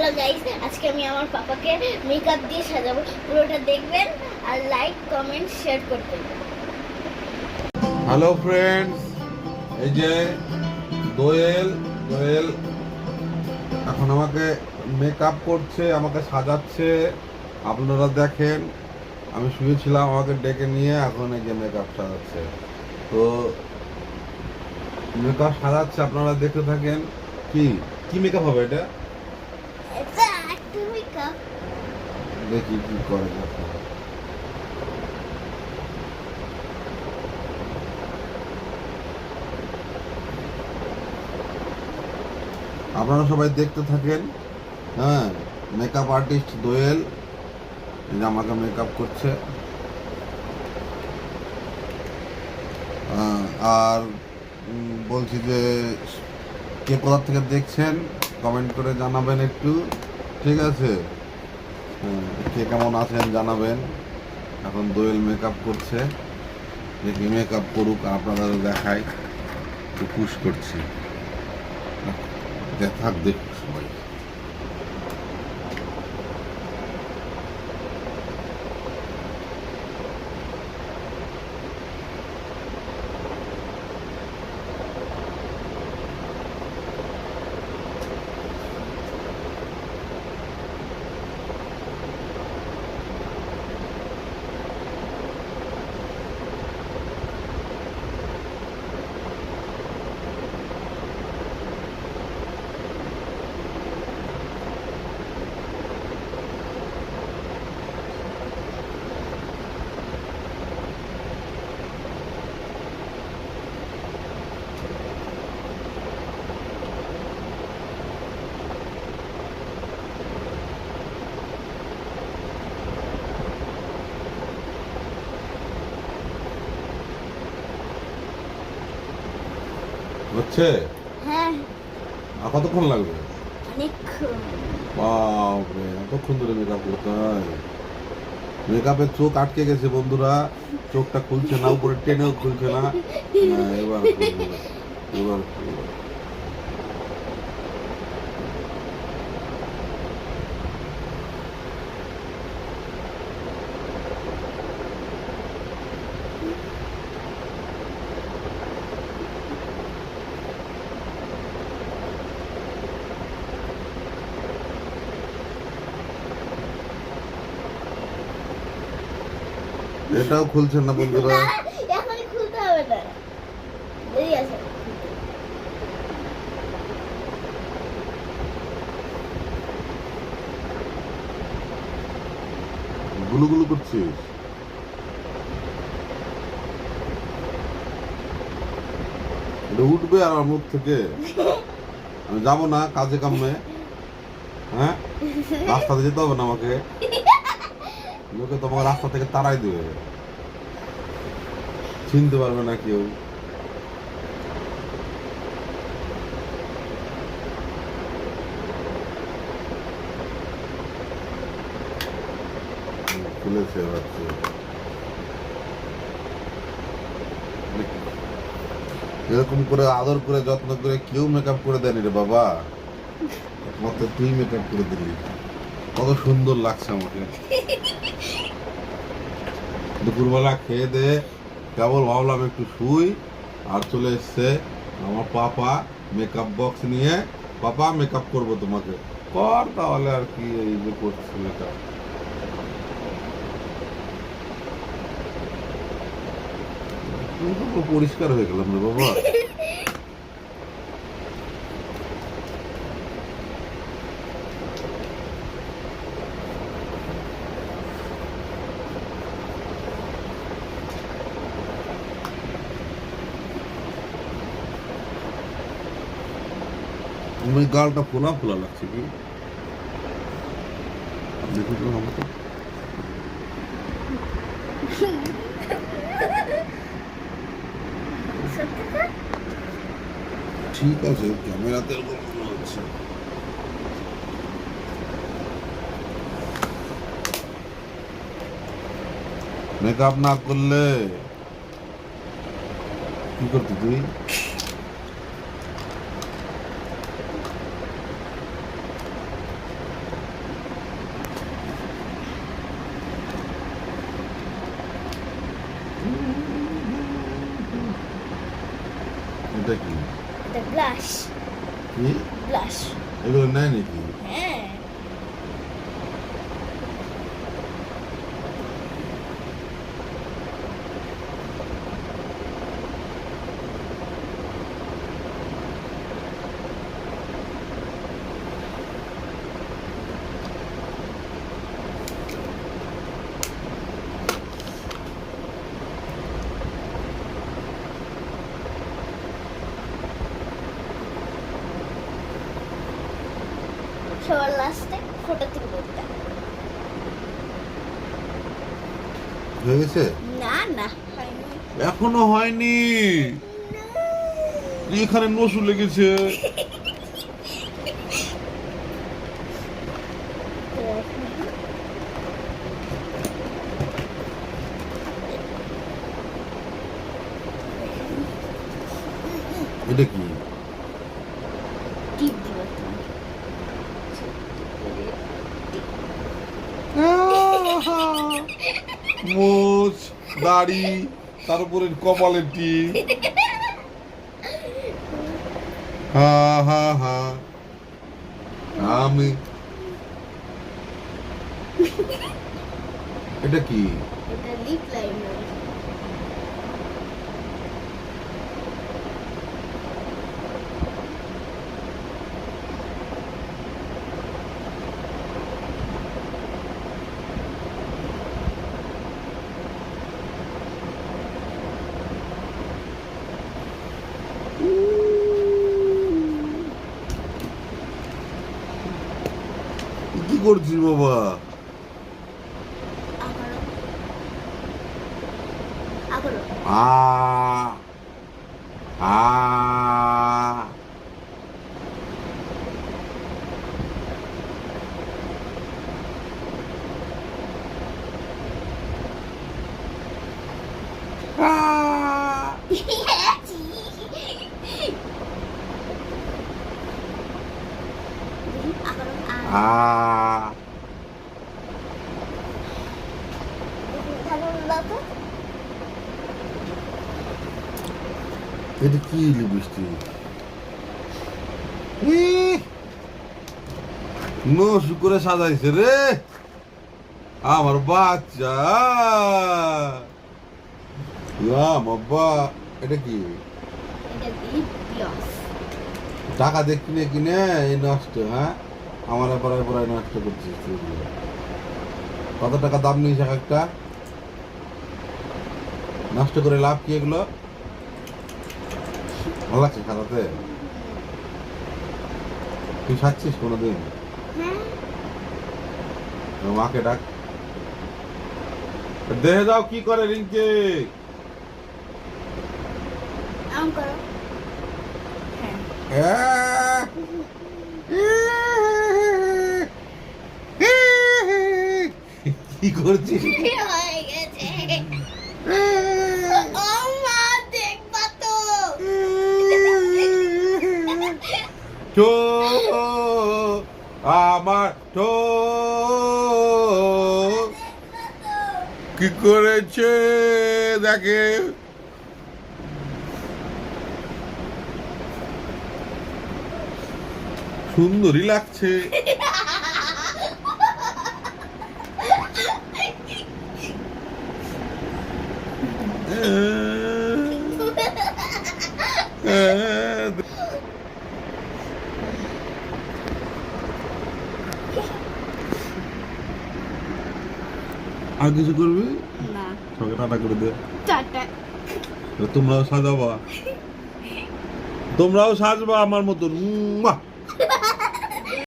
Hello guys, আজকে আমি আমার পাপাকে মেকআপ দিয়ে সাজাবো। পুরোটা দেখবেন আর লাইক কমেন্ট শেয়ার করবেন। হ্যালো ফ্রেন্ডস, এই যে দোয়েল দোয়েল এখন আমাকে মেকআপ করছে, আমাকে সাজাচ্ছে। আপনারা দেখেন, আমি শুয়েছিলাম, আমাকে ডেকে নিয়ে এখন এই যে মেকআপ সাজাচ্ছে। তো মেকআপ সাজাচ্ছে, আপনারা দেখতে থাকেন। কি কি মেকআপ হবে এটা? এটা একটা মেকআপ। দেখি কি করে দেখো। আপনারা সবাই দেখতে থাকেন। হ্যাঁ, মেকআপ আর্টিস্ট দোয়েল এই যে আমাকে মেকআপ করছে। আর বলছি যে কে কোথা থেকে দেখছেন কমেন্ট করে জানাবেন একটু, ঠিক আছে? কে কেমন আছেন জানাবেন। এখন দোয়েল মেকআপ করছে, দেখি মেকআপ করুক, আপনাদের দেখাই। একটু পুশ করছি, দেখাক দেখুক সবাই। হচ্ছে? হ্যাঁ, আর কতক্ষণ লাগবে? অনেকক্ষণ। বাপরে, এতক্ষণ ধরে মেকআপ করতে হয়? মেকআপের চোখ আটকে গেছে বন্ধুরা, চোখটা খুলছে না, উপরে টেনেও খুলছে না। এবার খুলবে, এবার খুলবে। এটাও খুলছে না বন্ধুরা। এখনই খুলতে হবে না, দেরি আছে। গুলু গুলু করছিস? এটা উঠবে আর আমার মুখ থেকে? আমি যাবো না কাজে কামে? হ্যাঁ, রাস্তাতে যেতে হবে না আমাকে? লোকে তোমাকে রাস্তা থেকে তাড়াই দেবে, চিনতে পারবে না কেউ। খুলেছে ভাবছে। এরকম করে আদর করে যত্ন করে কেউ মেকআপ করে দেয়নি রে বাবা, একমাত্র তুই মেকআপ করে দিলি। কত সুন্দর লাগছে আমাকে। দুপুরবেলা খেয়ে দে কেবল ভাবলাম একটু শুই, আর চলে এসছে আমার পাপা মেকআপ বক্স নিয়ে। পাপা মেকআপ করবো তোমাকে, কর তাহলে। আর কি, এই যে করছে মেকআপ। পরিষ্কার হয়ে গেলাম রে বাবা। ওই গালটা ফোলা ফোলা লাগছে কি দেখি তো আমাকে। ঠিক আছে, ক্যামেরাতে এরকম মনে হচ্ছে। মেকআপ না করলে কি করতি তুই? ব্লাশ কি ব্লাশ এগুলো নেয় নাকি? হ্যাঁ সবার লাস্টে ফটো তুলবো একটা। হয়ে গেছে? না না হয়নি। এখনো হয়নি। এখানে নসু লেগেছে। এটা কি? টিপ দিব তোমাকে। মোচ, দাড়ি, তার উপরে কপালের টিপ। হা হা হা। আমি এটা কি? এটা লিপ লাইনার। কি করছিস বাবা? আবারও আবারও আ আ আ আ এটা কি লিপস্টিক? নসু করে সাজাইছে রে আমার বাচ্চা। এটা কি? টাকা দিয়ে কিনে কিনে এই নষ্ট, হ্যাঁ আমার পড়ায় পড়ায় নষ্ট করছিস তুই। কত টাকা দাম নিয়েছে এক একটা? নষ্ট করে লাভ কি এগুলো? ভালো লাগছে খাতাতে? তুই সাজছিস কোনোদিন? মাকে ডাক, দেখে যাও কি করে রিঙ্কি। কি করছিস? তো আমার তো কি করেছে দেখে। সুন্দরী লাগছে। আর কিছু করবি না, সবাই টাটা করে দে। টাটা। তোমরাও সাজাবা, তোমরাও সাজবা আমার মতন।